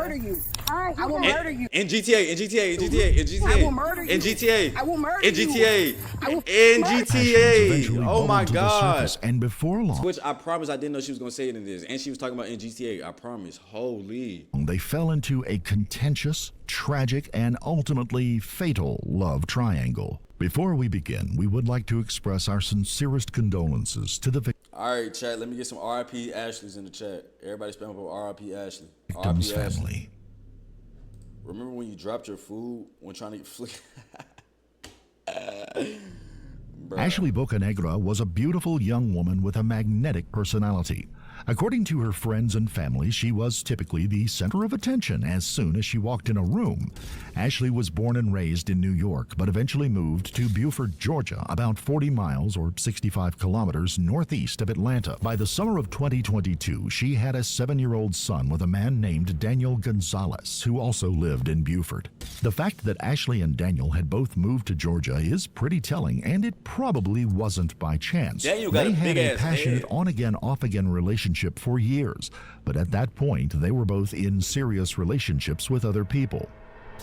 murder you. I will In, murder you. in GTA, in GTA, in GTA, in GTA. I will murder you. In GTA. I will murder in you. GTA. I will In murder Ashley was GTA. eventually Oh my bubbled to the God. surface, and before long, Which I promise I didn't know she was gonna say it in this. And she was talking about in GTA. I promise. Holy. they fell into a contentious, tragic, and ultimately fatal love triangle. Before we begin, we would like to express our sincerest condolences to the Alright, chat. Let me get some RIP Ashleys in the chat. Everybody spam up RIP Ashley. victim's RIP Ashley. family. Remember when you dropped your food when trying to get flick? Ashley Bocanegra was a beautiful young woman with a magnetic personality. According to her friends and family, she was typically the center of attention as soon as she walked in a room. Ashley was born and raised in New York, but eventually moved to Beaufort, Georgia, about 40 miles or 65 kilometers northeast of Atlanta. By the summer of 2022, she had a 7-year-old son with a man named Daniel Gonzalez, who also lived in Beaufort. The fact that Ashley and Daniel had both moved to Georgia is pretty telling, and it probably wasn't by chance. Daniel got They a had big a ass passionate head. on-again, off-again relationship for years, but at that point, they were both in serious relationships with other people.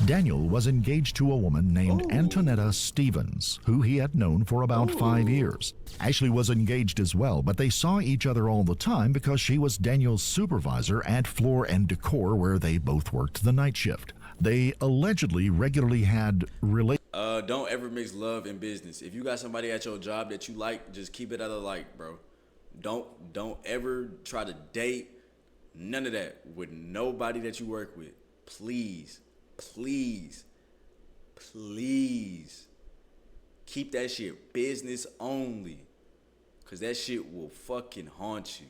Daniel was engaged to a woman named Antonetta Stevens, who he had known for about 5 years. Ashley was engaged as well, but they saw each other all the time because she was Daniel's supervisor at Floor and Decor, where they both worked the night shift. They allegedly regularly had Don't ever mix love and business. If you got somebody at your job that you like, just keep it out of like, bro. Don't ever try to date none of that with nobody that you work with. Please, please, please keep that shit business only, cause that shit will fucking haunt you.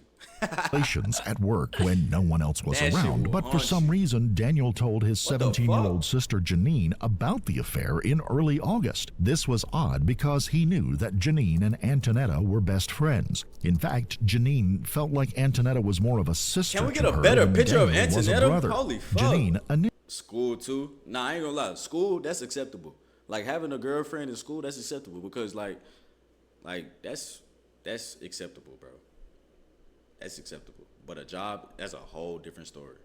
relations at work when no one else was That shit around, will but for haunt some you. reason, Daniel told his What the 17-year-old fuck? sister Janine about the affair in early August. This was odd because he knew that Janine and Antonetta were best friends. In fact, Janine felt like Antonetta was more of a sister Can we get to a her better than picture of Daniel was a Antonetta? brother. Holy fuck. Janine School too? Nah, I ain't gonna lie. School, that's acceptable. Like having a girlfriend in school, that's acceptable because like that's acceptable, bro. That's acceptable. But a job, that's a whole different story.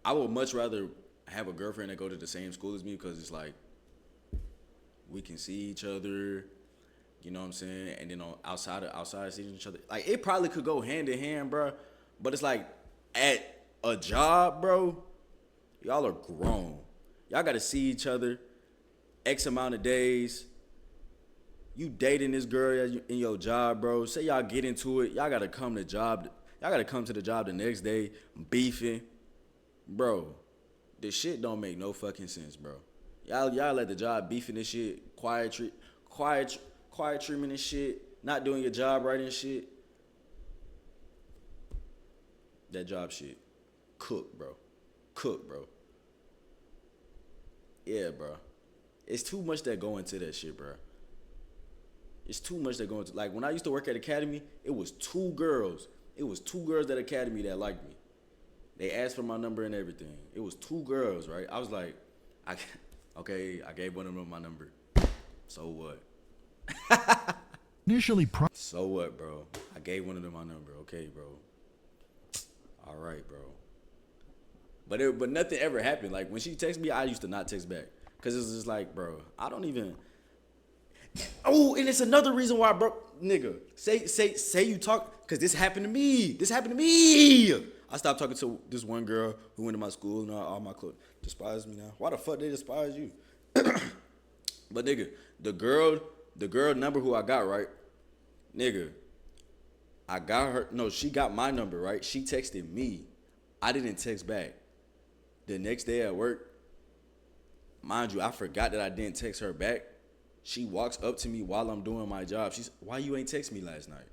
I would much rather have a girlfriend that go to the same school as me because it's like we can see each other, you know what I'm saying? And then on outside of seeing each other, like it probably could go hand in hand, bro. But it's like at a job, bro, y'all are grown. Y'all gotta see each other X amount of days. You dating this girl in your job, bro. Say y'all get into it, y'all gotta come to job. Y'all gotta come to the job the next day, beefing, bro. This shit don't make no fucking sense, bro. Y'all at the job beefing this shit, quiet treatment and shit, not doing your job right and shit. That job shit, cook, bro. Yeah, bro. It's too much that go into that shit, bro. It's too much that go into, like when I used to work at Academy, it was 2 girls. It was 2 girls at Academy that liked me. They asked for my number and everything. It was 2 girls, right? I was like, okay, I gave one of them my number. So what? initially So what, bro? I gave one of them my number. Okay, bro. All right, bro. But nothing ever happened. Like when she texted me, I used to not text back. Cause it's just like, bro, I don't even. Oh, and it's another reason why, bro, nigga. Say you talk, cause this happened to me. I stopped talking to this one girl who went to my school and all my clothes despise me now. Why the fuck they despise you? But nigga, the girl number who I got, right? Nigga, I got her. No, she got my number, right? She texted me. I didn't text back. The next day at work, mind you, I forgot that I didn't text her back. She walks up to me while I'm doing my job. She's, why you ain't text me last night?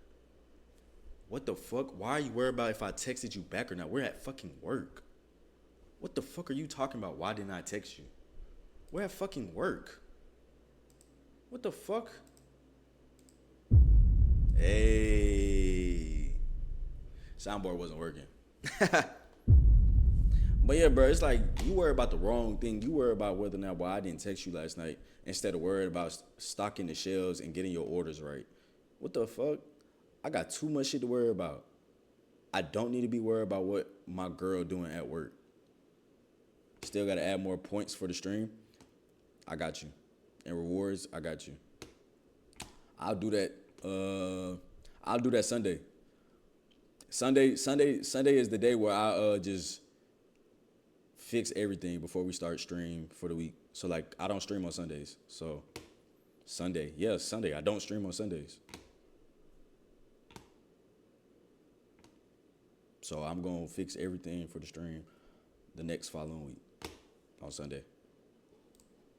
What the fuck? Why are you worried about if I texted you back or not? We're at fucking work. What the fuck are you talking about? Why didn't I text you? We're at fucking work. What the fuck? Hey. Soundboard wasn't working. But yeah, bro, it's like you worry about the wrong thing. You worry about whether or not why I didn't text you last night instead of worrying about stocking the shelves and getting your orders right. What the fuck? I got too much shit to worry about. I don't need to be worried about what my girl doing at work. Still got to add more points for the stream. I got you. And rewards, I got you. I'll do that. I'll do that Sunday. Sunday is the day where I just fix everything before we start stream for the week. So like I don't stream on Sundays. So Sunday, Sunday. I don't stream on Sundays. So I'm gonna fix everything for the stream the next following week on Sunday.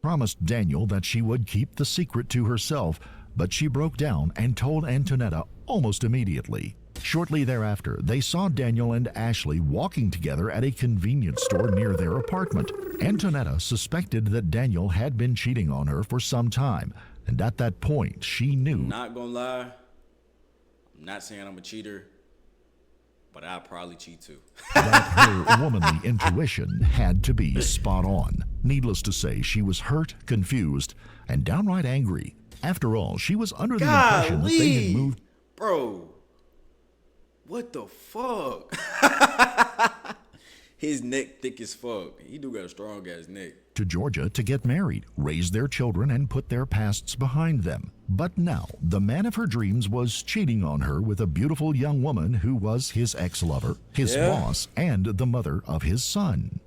Promised Daniel that she would keep the secret to herself, but she broke down and told Antonetta almost immediately. Shortly thereafter, they saw Daniel and Ashley walking together at a convenience store near their apartment. Antonetta suspected that Daniel had been cheating on her for some time, and at that point, she knew. Not gonna lie, I'm not saying I'm a cheater, but I'll probably cheat too. That her womanly intuition had to be spot on. Needless to say, she was hurt, confused, and downright angry. After all, she was under the impression that they had moved. Bro, what the fuck? His neck thick as fuck. He do got a strong ass neck. To Georgia to get married, raise their children, and put their pasts behind them. But now, the man of her dreams was cheating on her with a beautiful young woman who was his ex-lover, his boss, and the mother of his son.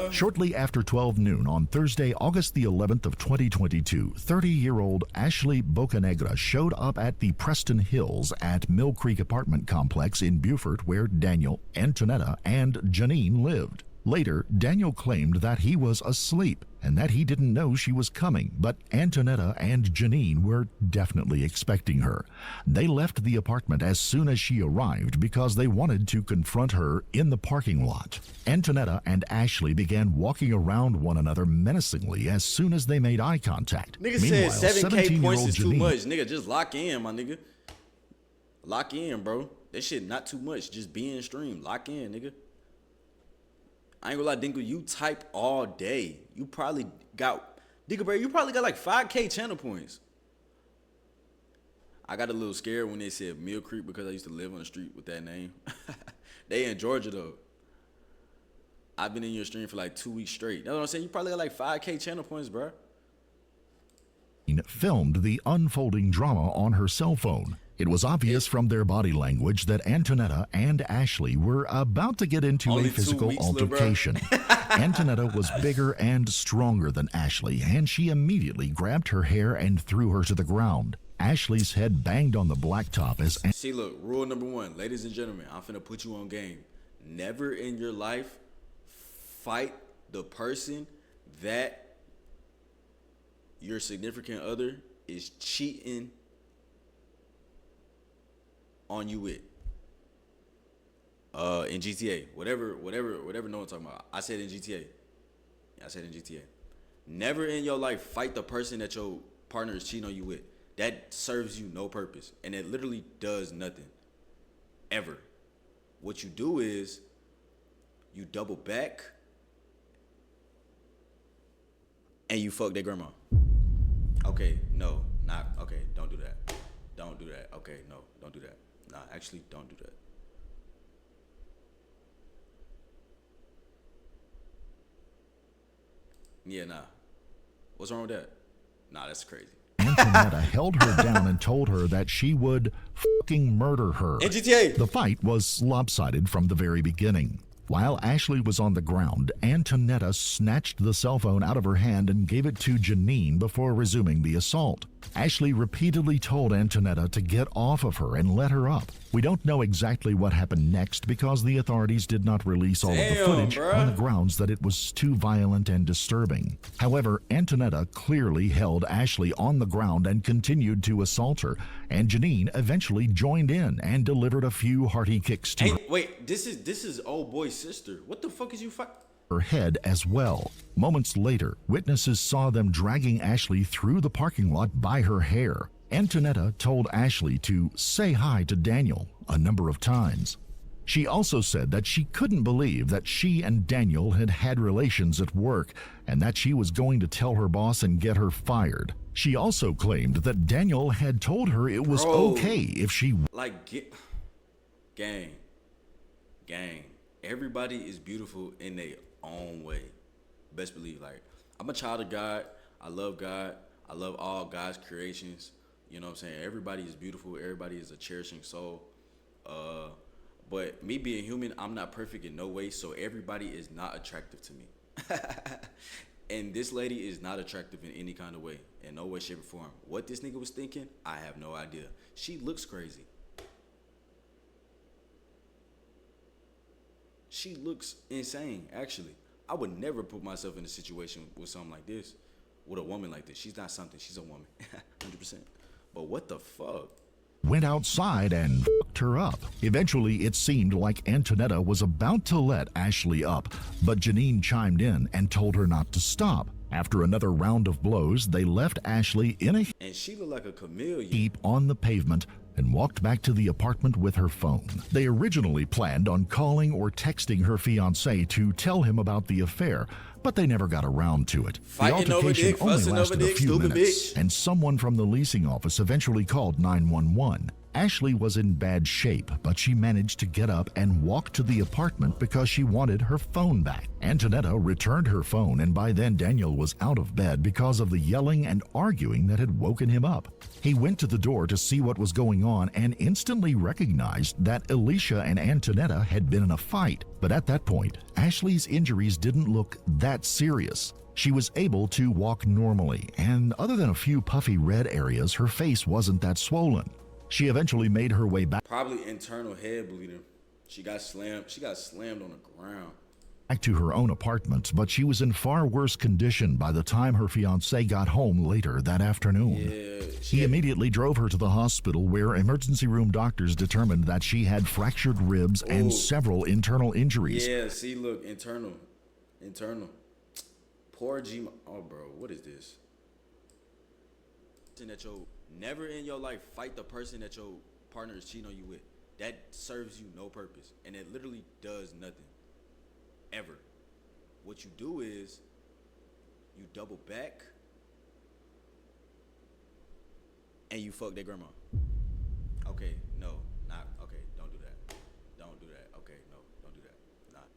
Shortly after 12 noon on Thursday, August the 11th of 2022, 30-year-old Ashley Bocanegra showed up at the Preston Hills at Mill Creek apartment complex in Beaufort where Daniel, Antonetta, and Janine lived. Later, Daniel claimed that he was asleep and that he didn't know she was coming, but Antonetta and Janine were definitely expecting her. They left the apartment as soon as she arrived because they wanted to confront her in the parking lot. Antonetta and Ashley began walking around one another menacingly as soon as they made eye contact. Nigga said 7K points is too much. Nigga, just lock in, my nigga. Lock in, bro. That shit not too much. Just be in stream. Lock in, nigga. I ain't gonna lie, Dingle, you type all day. You probably got, Dingle, bro, you probably got like 5K channel points. I got a little scared when they said Mill Creek because I used to live on the street with that name. They in Georgia, though. I've been in your stream for like 2 weeks straight. You know what I'm saying? You probably got like 5K channel points, bro. Filmed the unfolding drama on her cell phone. It was obvious from their body language that Antonetta and Ashley were about to get into Only a physical 2 weeks, altercation. Antonetta was bigger and stronger than Ashley, and she immediately grabbed her hair and threw her to the ground. Ashley's head banged on the blacktop as... See, look, rule number 1, ladies and gentlemen, I'm finna put you on game. Never in your life fight the person that your significant other is cheating on you with. In GTA, whatever no one talking about. I said in GTA. I said in GTA. Never in your life fight the person that your partner is cheating on you with. That serves you no purpose, and it literally does nothing. Ever. What you do is you double back and you fuck their grandma. Okay, no, not okay. Don't do that. Don't do that. Okay, no, don't do that. Nah, actually, don't do that. Yeah, nah. What's wrong with that? Nah, that's crazy. Antonetta held her down and told her that she would fucking murder her. In GTA. The fight was lopsided from the very beginning. While Ashley was on the ground, Antonetta snatched the cell phone out of her hand and gave it to Janine before resuming the assault. Ashley repeatedly told Antonetta to get off of her and let her up. We don't know exactly what happened next because the authorities did not release all of the footage on the grounds that it was too violent and disturbing. However, Antonetta clearly held Ashley on the ground and continued to assault her, and Janine eventually joined in and delivered a few hearty kicks to her. Wait, this is old boy's sister. What the fuck is you her head as well. Moments later, witnesses saw them dragging Ashley through the parking lot by her hair. Antonetta told Ashley to say hi to Daniel a number of times. She also said that she couldn't believe that she and Daniel had had relations at work and that she was going to tell her boss and get her fired. She also claimed that Daniel had told her it was okay if she... Like, gang. gang, everybody is beautiful in their own way. Best believe, like, I'm a child of God. I love God. I love all God's creations. You know what I'm saying? Everybody is beautiful. Everybody is a cherishing soul. But me being human, I'm not perfect in no way. So everybody is not attractive to me. And this lady is not attractive in any kind of way, in no way, shape, or form. What this nigga was thinking, I have no idea. She looks crazy. She looks insane, actually. I would never put myself in a situation with something like this, with a woman like this. She's not something, she's a woman, 100%. But what the fuck? Went outside and fucked her up. Eventually, it seemed like Antonetta was about to let Ashley up, but Janine chimed in and told her not to stop. After another round of blows, they left Ashley in a And she looked like a chameleon. heap on the pavement and walked back to the apartment with her phone. They originally planned on calling or texting her fiancé to tell him about the affair, but they never got around to it. Fighting the over altercation dick, only fussing over lasted a dick, few stupid minutes, bitch. and someone from the leasing office eventually called 911. Ashley was in bad shape, but she managed to get up and walk to the apartment because she wanted her phone back. Antonetta returned her phone, and by then Daniel was out of bed because of the yelling and arguing that had woken him up. He went to the door to see what was going on and instantly recognized that Alicia and Antonetta had been in a fight. But at that point, Ashley's injuries didn't look that serious. She was able to walk normally, and other than a few puffy red areas, her face wasn't that swollen. She eventually made her way back Probably internal head bleeding. She got slammed on the ground. to her own apartment, but she was in far worse condition by the time her fiancé got home later that afternoon. Yeah, He immediately drove her to the hospital, where emergency room doctors determined that she had fractured ribs and several internal injuries. Yeah, see, look, internal. Poor G. Oh, bro, what is this? That you'll never in your life fight the person that your partner is cheating on you with. That serves you no purpose, and it literally does nothing. Ever. What you do is you double back and you fuck their grandma. Okay, no, not okay. Don't do that. Don't do that. Okay, no, don't do that. Not.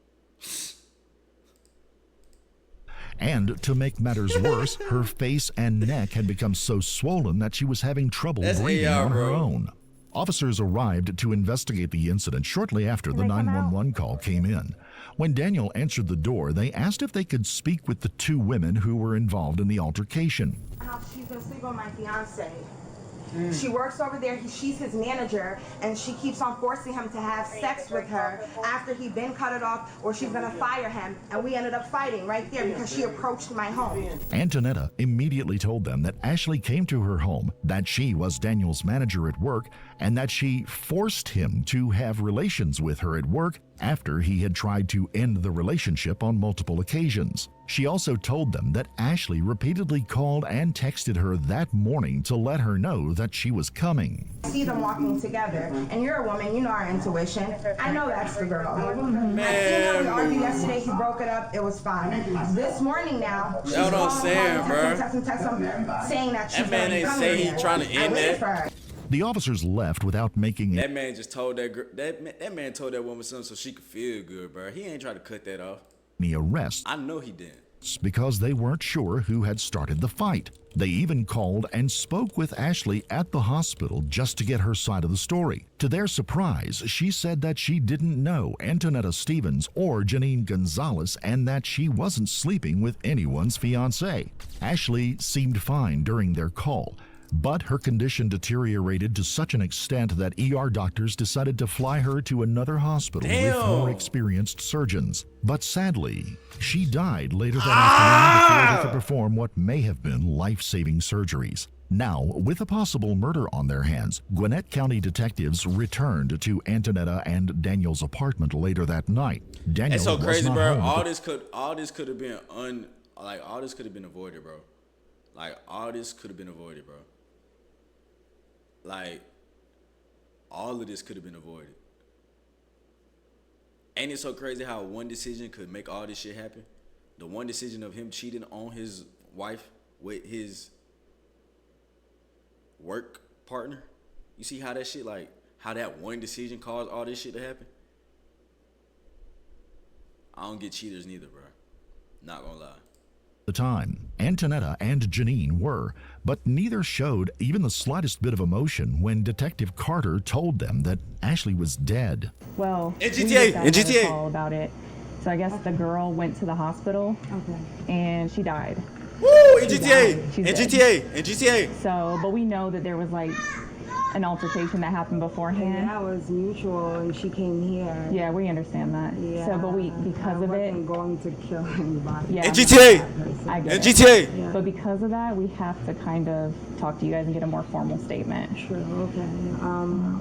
And to make matters worse, her face and neck had become so swollen that she was having trouble That's breathing AR, on her bro. own. Officers arrived to investigate the incident shortly after the 911 call came in. When Daniel answered the door, they asked if they could speak with the two women who were involved in the altercation. She's been sleeping with my fiance. She works over there. She's his manager, and she keeps on forcing him to have sex with her after he been cut it off, or she's gonna fire him. And we ended up fighting right there because she approached my home. Antonetta immediately told them that Ashley came to her home, that she was Daniel's manager at work, and that she forced him to have relations with her at work after he had tried to end the relationship on multiple occasions. She also told them that Ashley repeatedly called and texted her that morning to let her know that she was coming. I see them walking together, and you're a woman, you know our intuition. I know that's the girl. I seen her, we argued yesterday, he broke it up, it was fine. This morning now, she's That's what I'm saying, bro. text him, saying that she's That man gonna be ain't coming say he here. trying to end I waited that. for her. The officers left without making That man just told that man told that woman something so she could feel good, bro. He ain't trying to cut that off. any arrests I know he didn't. because they weren't sure who had started the fight. They even called and spoke with Ashley at the hospital just to get her side of the story. To their surprise, she said that she didn't know Antonetta Stevens or Janine Gonzalez and that she wasn't sleeping with anyone's fiancé. Ashley seemed fine during their call, but her condition deteriorated to such an extent that ER doctors decided to fly her to another hospital with more experienced surgeons. But sadly, she died later that afternoon before they could perform what may have been life-saving surgeries. Now, with a possible murder on their hands, Gwinnett County detectives returned to Antonetta and Daniel's apartment later that night. Daniel It's so was crazy, not bro. home, All but this could have been all this could have been avoided, bro. Like all this could have been avoided, bro. Like all of this could have been avoided. Ain't it so crazy how one decision could make all this shit happen? The one decision of him cheating on his wife with his work partner. You see how that shit, like, how that one decision caused all this shit to happen? I don't get cheaters neither, bro. Not gonna lie. The time, Antonetta and Janine were, but neither showed even the slightest bit of emotion when Detective Carter told them that Ashley was dead. Well, in we GTA, just got in another GTA. call about it. So I guess the girl went to the hospital and she died. Woo! In She's GTA, died. She's in dead. GTA, in GTA. So, but we know that there was like an altercation that happened beforehand. That was mutual, and she came here. Yeah, we understand that. Yeah. So, but because of it, I wasn't going to kill anybody. yeah, In GTA, I in get it. GTA. Yeah. But because of that, we have to kind of talk to you guys and get a more formal statement. True. Okay.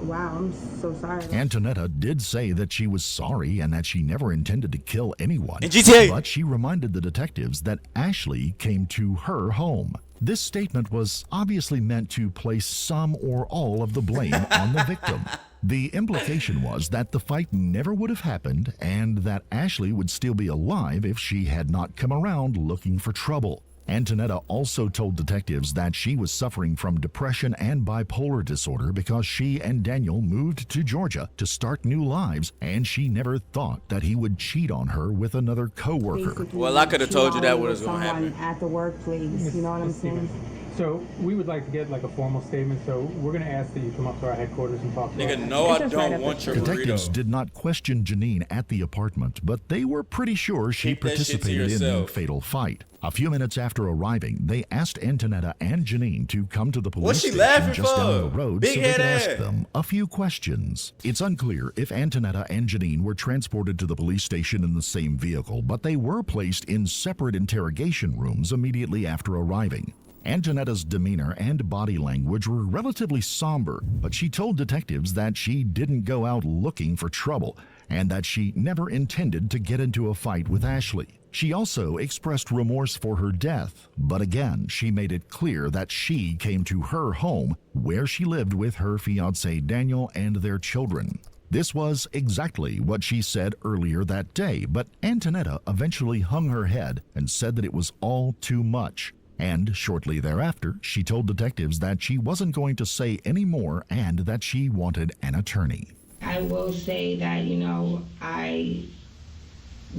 Wow. I'm so sorry. Antonetta did say that she was sorry and that she never intended to kill anyone. In GTA. But she reminded the detectives that Ashley came to her home. This statement was obviously meant to place some or all of the blame on the victim. The implication was that the fight never would have happened and that Ashley would still be alive if she had not come around looking for trouble. Antonetta also told detectives that she was suffering from depression and bipolar disorder because she and Daniel moved to Georgia to start new lives, and she never thought that he would cheat on her with another coworker. Basically, Well, I could have she told you that always was gonna someone happen. at the workplace. You know what I'm saying? So we would like to get like a formal statement. So we're going to ask that you come up to our headquarters and talk to us. Nigga, no, I It's just right don't up want the your Detectives burrito. did not question Janine at the apartment, but they were pretty sure she Keep that shit to participated in the yourself. fatal fight. A few minutes after arriving, they asked Antonetta and Janine to come to the police What's she station laughing just for? down the road Big so they could head ask ass. them a few questions. It's unclear if Antonetta and Janine were transported to the police station in the same vehicle, but they were placed in separate interrogation rooms immediately after arriving. Antonetta's demeanor and body language were relatively somber, but she told detectives that she didn't go out looking for trouble and that she never intended to get into a fight with Ashley. She also expressed remorse for her death, but again, she made it clear that she came to her home where she lived with her fiancé Daniel and their children. This was exactly what she said earlier that day, but Antonetta eventually hung her head and said that it was all too much. And shortly thereafter, she told detectives that she wasn't going to say any more and that she wanted an attorney. I will say that, you know, I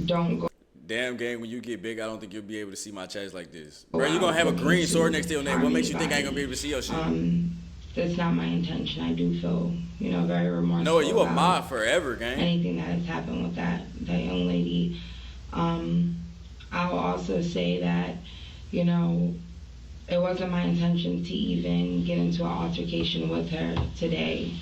don't go Damn, gang, when you get big, I don't think you'll be able to see my chest like this. Bro, you gonna have a green sword next to your name. What makes you think I ain't gonna be able to see your shit? That's not my intention. I do feel, you know, very remorseful. No, you a about mod forever, gang. anything that has happened with that young lady. I'll also say that, you know, it wasn't my intention to even get into an altercation with her today.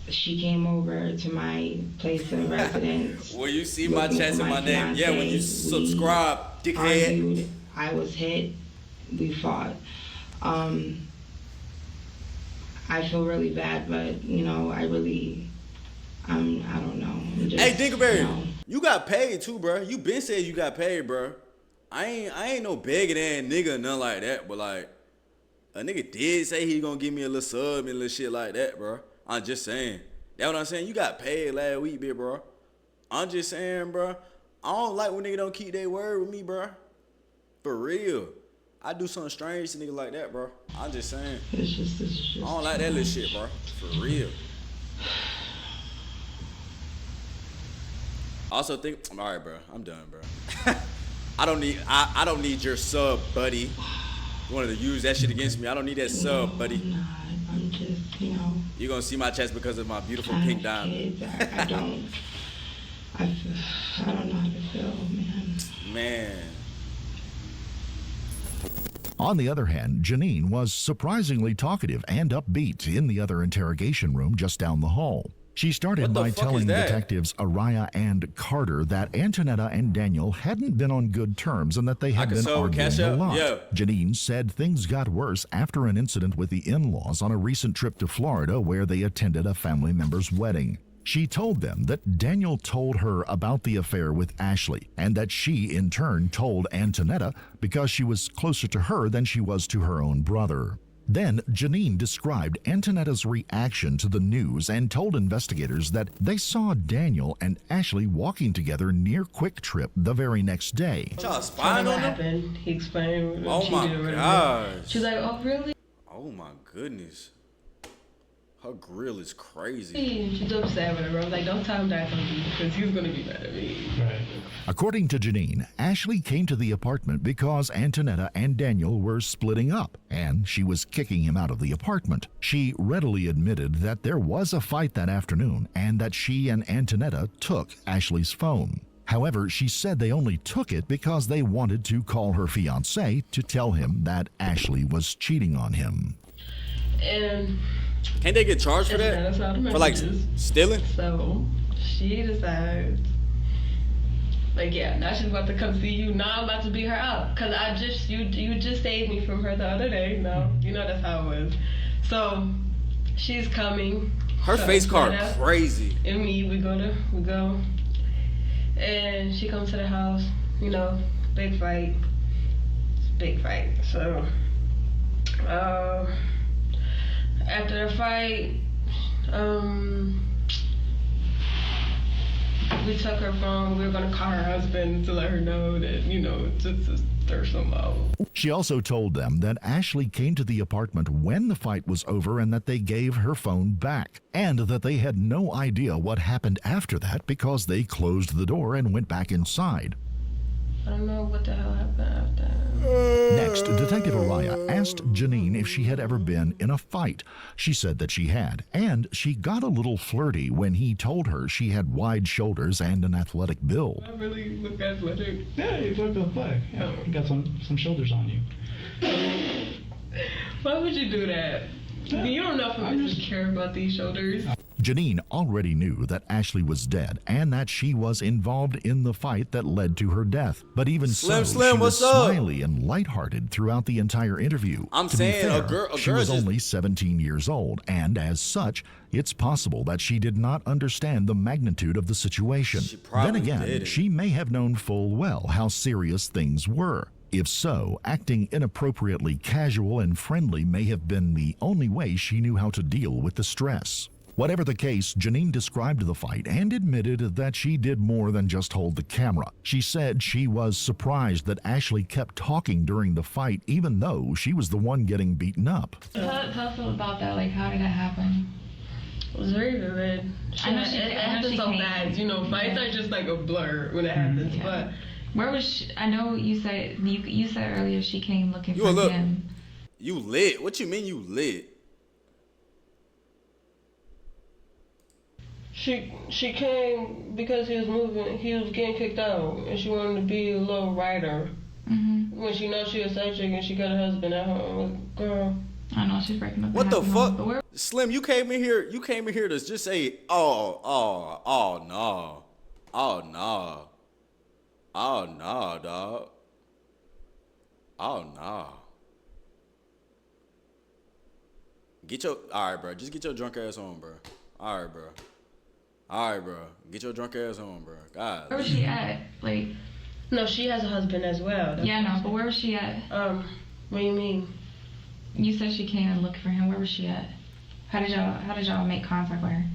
She came over to my place of residence. Will you see my looking chest for and my name? fiancé. Yeah, when you We subscribe, dickhead. argued. I was hit. We fought. I feel really bad, but you know, I don't know. I'm just, Hey, Dingleberry, you know. you got paid too, bro. You been said you got paid, bro. I ain't no begging ass nigga, nothing like that. But like, a nigga did say he gonna give me a little sub and a little shit like that, bro. I'm just saying. That's what I'm saying. You got paid last week, bitch, bro. I'm just saying, bro. I don't like when niggas don't keep their word with me, bro. For real. I do something strange to niggas like that, bro. I'm just saying. It's just I don't like that little shit, bro. For real. Also think, all right, bro. I'm done, bro. I don't need your sub, buddy. You wanted to use that shit against me. I don't need that sub, buddy. I'm not. I'm just, you know. You're gonna see my chest because of my beautiful I pink have diamond. kids. I don't. I don't know how to feel, man. Man. On the other hand, Janine was surprisingly talkative and upbeat in the other interrogation room just down the hall. She started What the by fuck telling is that? detectives Araya and Carter that Antonetta and Daniel hadn't been on good terms and that they had can been sell arguing Cash a App? lot. Yeah. Janine said things got worse after an incident with the in-laws on a recent trip to Florida where they attended a family member's wedding. She told them that Daniel told her about the affair with Ashley and that she, in turn, told Antonetta because she was closer to her than she was to her own brother. Then Janine described Antonetta's reaction to the news and told investigators that they saw Daniel and Ashley walking together near Quick Trip the very next day. Y'all spying on them? happened. He explained. Oh she my did or whatever. gosh. She's like, oh really? Oh my goodness. Her grill is crazy. She's upset with her. I was like, don't tell him that because he's going to be mad at me. Right. According to Janine, Ashley came to the apartment because Antonetta and Daniel were splitting up, and she was kicking him out of the apartment. She readily admitted that there was a fight that afternoon and that she and Antonetta took Ashley's phone. However, she said they only took it because they wanted to call her fiancé to tell him that Ashley was cheating on him. And Can't they get charged for that? For like stealing? So she decides, like, yeah, now she's about to come see you. Now I'm about to beat her up. Cause you just saved me from her the other day. No, you know that's how it was. So she's coming. Her So face card Antonetta crazy. And me, we go. And she comes to the house, you know, big fight. Big fight. So after the fight, we took her phone. We were gonna call her husband to let her know that, you know, to stir some out. She also told them that Ashley came to the apartment when the fight was over and that they gave her phone back, and that they had no idea what happened after that because they closed the door and went back inside. I don't know what the hell happened after. Next, Detective Araya asked Janine if she had ever been in a fight. She said that she had, and she got a little flirty when he told her she had wide shoulders and an athletic build. I really look athletic. Yeah, you look athletic. Yeah, you got some shoulders on you. Why would you do that? You don't know if I just care about these shoulders. Janine already knew that Ashley was dead and that she was involved in the fight that led to her death. But even Slim, so, Slim, she was what's up? smiley and lighthearted throughout the entire interview. I'm to saying, be a fair, girl she was just- only 17 years old, and as such, it's possible that she did not understand the magnitude of the situation. She probably Then again, didn't. she may have known full well how serious things were. If so, acting inappropriately casual and friendly may have been the only way she knew how to deal with the stress. Whatever the case, Janine described the fight and admitted that she did more than just hold the camera. She said she was surprised that Ashley kept talking during the fight even though she was the one getting beaten up. Tell us about that. Like, how did that happen? It was very vivid. I know she- it I know happens she so came. fast. You know, fights are just like a blur when it happens. Yeah. But Where was she? I know you said you said earlier she came looking You for a look. him. You lit? What you mean you lit? she came because he was moving. He was getting kicked out, and she wanted to be a little writer. Mm-hmm. When she knows she a side chick and she got a husband at home, girl. I know she's breaking up. What the half home, fuck? but where- Slim, you came in here to just say, oh no. Oh no, dog. Oh no. Alright, bro. Just get your drunk ass home, bro. Alright, bro. Get your drunk ass home, bro. God. Where was she at? Like, No, she has a husband as well. yeah, no, but where was she at? What do you mean? You said she came and looked for him. Where was she at? How did y'all make contact with her?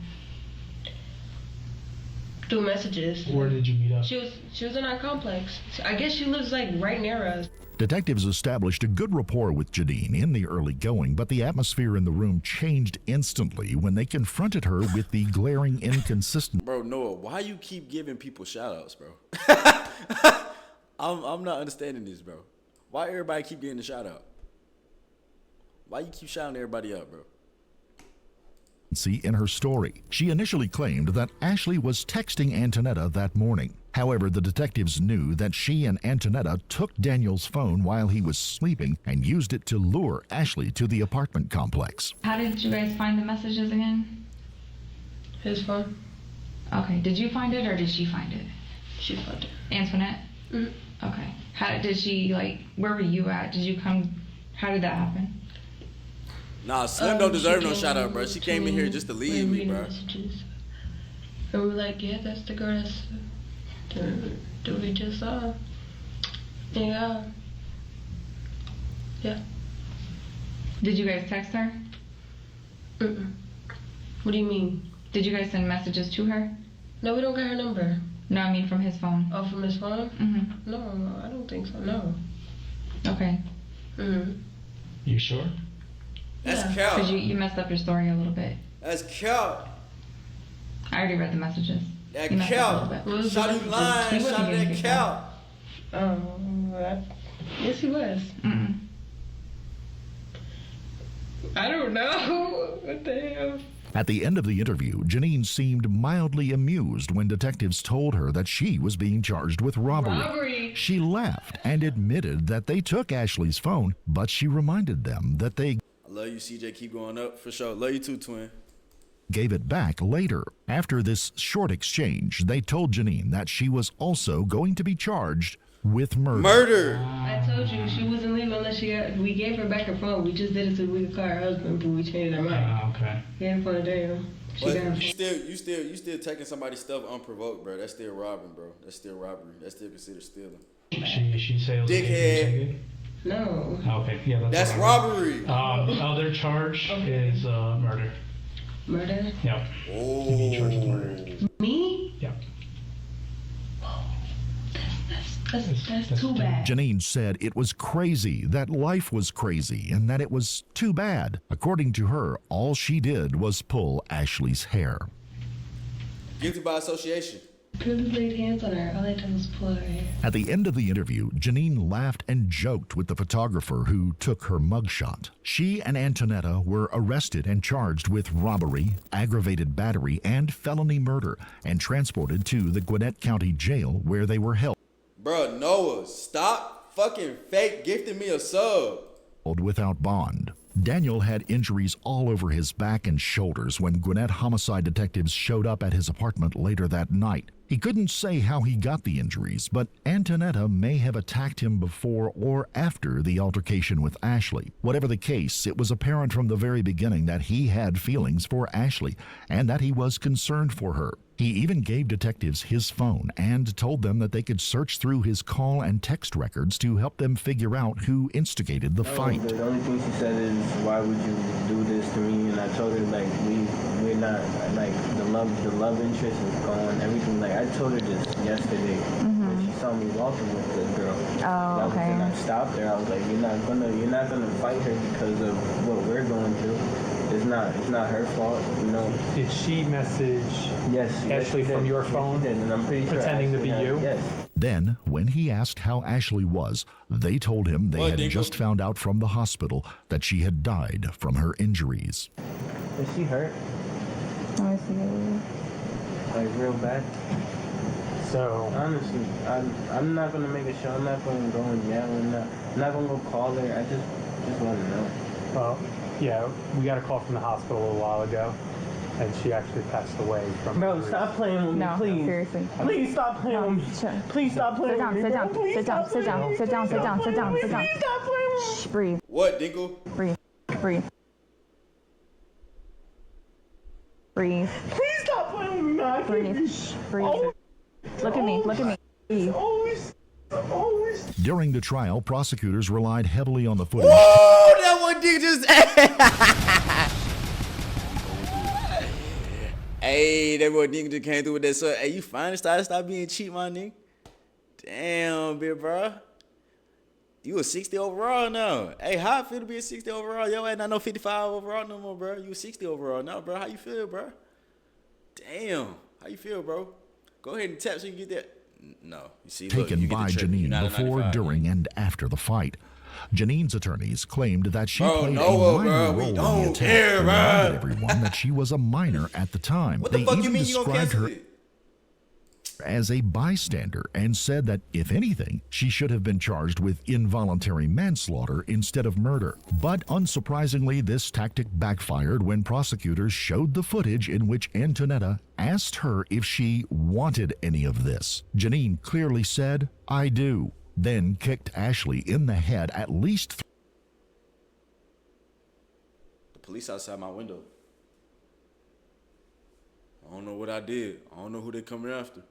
Through messages. Where did you meet up? She was in our complex. I guess she lives like right near us. Detectives established a good rapport with Janine in the early going, but the atmosphere in the room changed instantly when they confronted her with the glaring inconsistency. Bro, Noah, why you keep giving people shout outs, bro? I'm not understanding this, bro. Why everybody keep getting a shout out? Why you keep shouting everybody up, bro? In her story. She initially claimed that Ashley was texting Antonetta that morning. However, the detectives knew that she and Antonetta took Daniel's phone while he was sleeping and used it to lure Ashley to the apartment complex. How did you guys find the messages again? His phone. Okay, did you find it or did she find it? She found it. Antoinette? Mm-hmm. Okay. How did she, like, where were you at? Did you come, how did that happen? Nah, Slim don't deserve no shout out, bro. She came in here just to leave me, bro. Messages. And we were like, yeah, that's the girl that we just saw. Yeah. Yeah. Did you guys text her? Mm-mm. What do you mean? Did you guys send messages to her? No, we don't got her number. No, I mean from his phone. Oh, from his phone? Mm-hmm. No, I don't think so, no. Okay. Mm-hmm. You sure? That's Yeah. cow. Because you messed up your story a little bit. That's cap. I already read the messages. That He messed up a cap. little bit. Shawty lying. He wasn't Shawty getting that kicked cap. Yes, he was. Mm-mm. I don't know. What the hell? At the end of the interview, Janine seemed mildly amused when detectives told her that she was being charged with robbery. She laughed and admitted that they took Ashley's phone, but she reminded them that they I love you, CJ. Keep going up for sure. Love you too, twin. gave it back later. After this short exchange, they told Janine that she was also going to be charged with murder. I told you she wasn't leaving unless we gave her back her phone. We just did it so we could call her husband, but we changed our mind. Okay. He had phone today. But you still taking somebody's stuff unprovoked, bro. That's still robbing, bro. That's still robbery. That's still considered stealing. She said it was Dickhead. No. Okay, yeah, That's robbery. The other charge is murder. Murder? Yep. Oh. You being charged with murder. Me? Yep. That's too bad. Janine said it was crazy, that life was crazy, and that it was too bad. According to her, all she did was pull Ashley's hair. Guilty by association. Privilege laid hands on her. All I did was pull her hair. At the end of the interview, Janine laughed and joked with the photographer who took her mugshot. She and Antonetta were arrested and charged with robbery, aggravated battery, and felony murder, and transported to the Gwinnett County Jail where they were held Bro, Noah, stop fucking fake gifting me a sub. without bond. Daniel had injuries all over his back and shoulders when Gwinnett homicide detectives showed up at his apartment later that night. He couldn't say how he got the injuries, but Antonetta may have attacked him before or after the altercation with Ashley. Whatever the case, it was apparent from the very beginning that he had feelings for Ashley and that he was concerned for her. He even gave detectives his phone and told them that they could search through his call and text records to help them figure out who instigated the fight. The only thing she said is, why would you do this to me? And I told her, like, we're not, like, the love interest is gone, everything. Like, I told her this yesterday when she saw me walking with the girl. Oh, okay. And I stopped her. I was like, you're not gonna fight her because of what we're going through. It's not her fault, you know. Did she message Ashley from your phone, and I'm pretty pretending to be you? Yes. Then, when he asked how Ashley was, they told him they had just found out from the hospital that she had died from her injuries. Is she hurt? I see. Like, real bad? So honestly, I'm not gonna make a show. I'm not gonna go and yell. I'm not gonna go call her. I just want to know. Well, yeah, we got a call from the hospital a little while ago, and she actually passed away from. Bro, stop playing with me, No, please. seriously. Please stop playing with me. Sure. Please stop playing with me. Sit down, bro. Please sit down, stop sit down, playing sit down, sit down, sit down, sit down, sit down. Please stop playing with me. Shh, breathe, What, Dinkle? breathe, breathe. Breathe, Please stop playing with me, man. breathe, shh, breathe. Look at me, look at me. Breathe. Always. During the trial, prosecutors relied heavily on the footage. Oh, that one dick just. Hey, that boy nigga just came through with that. So, hey, you finally stop being cheap, my nigga. Damn, big bro. You a 60 overall now. Hey, how I feel to be a 60 overall? Yo, ain't not no 55 overall no more, bro. You a 60 overall now, bro. How you feel, bro? Damn, how you feel, bro? Go ahead and tap so you can get that. No, you see, look, Taken you get by the trick. You're Janine not a before, 95, during, and after the fight. Janine's attorneys claimed that she Bro, played Noah, a minor bro, we role in the don't attack care, and bro. reminded everyone that she was a minor at the time. What the They fuck you even mean you gonna described cancel her it? as a bystander and said that, if anything, she should have been charged with involuntary manslaughter instead of murder. But unsurprisingly, this tactic backfired when prosecutors showed the footage in which Antonetta asked her if she wanted any of this. Janine clearly said, "I do," then kicked Ashley in the head at least The police outside my window. I don't know what I did. I don't know who they coming after.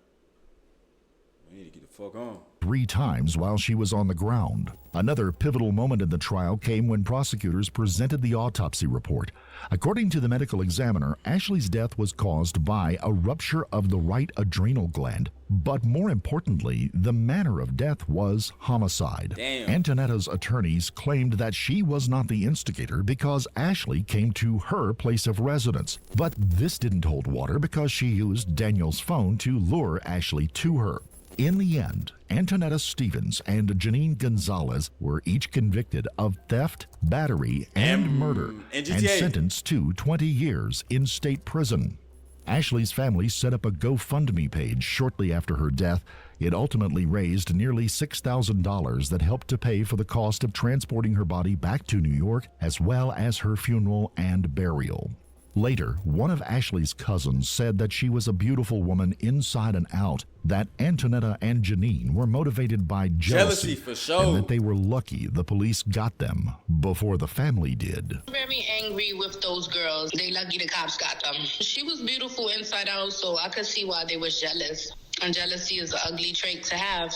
We need to get the fuck on. 3 times while she was on the ground. Another pivotal moment in the trial came when prosecutors presented the autopsy report. According to the medical examiner, Ashley's death was caused by a rupture of the right adrenal gland. But more importantly, the manner of death was homicide. Damn. Antonetta's attorneys claimed that she was not the instigator because Ashley came to her place of residence. But this didn't hold water because she used Daniel's phone to lure Ashley to her. In the end, Antonetta Stevens and Janine Gonzalez were each convicted of theft, battery, and murder, and sentenced to 20 years in state prison. Ashley's family set up a GoFundMe page shortly after her death. It ultimately raised nearly $6,000 that helped to pay for the cost of transporting her body back to New York, as well as her funeral and burial. Later, one of Ashley's cousins said that she was a beautiful woman inside and out, that Antonetta and Janine were motivated by jealousy for sure. and that they were lucky the police got them before the family did. Very angry with those girls. They lucky the cops got them. She was beautiful inside out, so I could see why they was jealous. And jealousy is an ugly trait to have.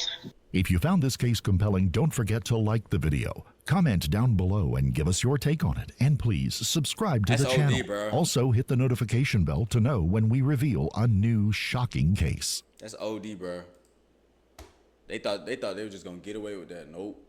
If you found this case compelling, don't forget to like the video. Comment down below and give us your take on it. And please subscribe to the channel. bro. Also hit the notification bell to know when we reveal a new shocking case. That's OD, bro. They thought they were just gonna get away with that. Nope.